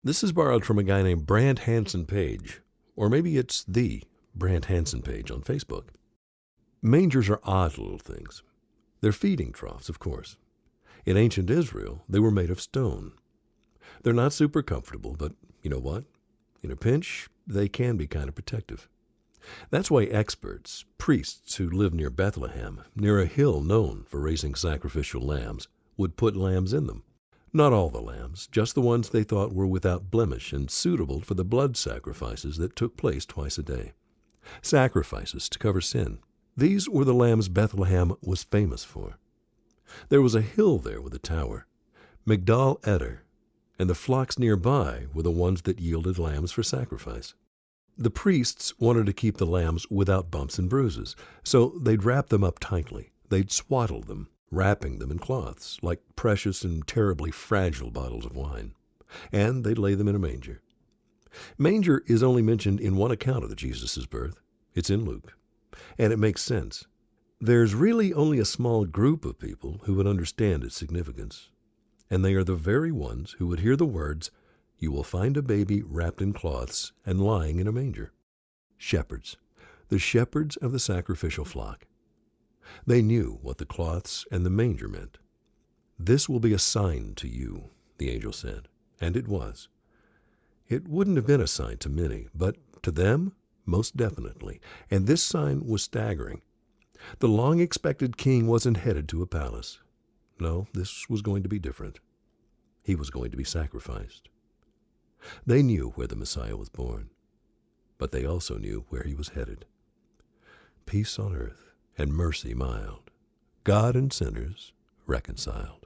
This is borrowed from a guy named Brant Hansen Page, or maybe it's the Brant Hansen Page on Facebook. Mangers are odd little things. They're feeding troughs, of course. In ancient Israel, they were made of stone. They're not super comfortable, but you know what? In a pinch, they can be kind of protective. That's why experts, priests who live near Bethlehem, near a hill known for raising sacrificial lambs, would put lambs in them. Not all the lambs, just the ones they thought were without blemish and suitable for the blood sacrifices that took place twice a day. Sacrifices to cover sin. These were the lambs Bethlehem was famous for. There was a hill there with a tower, Migdal Eder, and the flocks nearby were the ones that yielded lambs for sacrifice. The priests wanted to keep the lambs without bumps and bruises, so they'd wrap them up tightly. They'd swaddle them, wrapping them in cloths, like precious and terribly fragile bottles of wine. And they'd lay them in a manger. Manger is only mentioned in one account of Jesus' birth. It's in Luke. And it makes sense. There's really only a small group of people who would understand its significance. And they are the very ones who would hear the words, "You will find a baby wrapped in cloths and lying in a manger." Shepherds, the shepherds of the sacrificial flock. They knew what the cloths and the manger meant. "This will be a sign to you," the angel said, and it was. It wouldn't have been a sign to many, but to them, most definitely, and this sign was staggering. The long-expected king wasn't headed to a palace. No, this was going to be different. He was going to be sacrificed. They knew where the Messiah was born, but they also knew where he was headed. Peace on earth and mercy mild, God and sinners reconciled.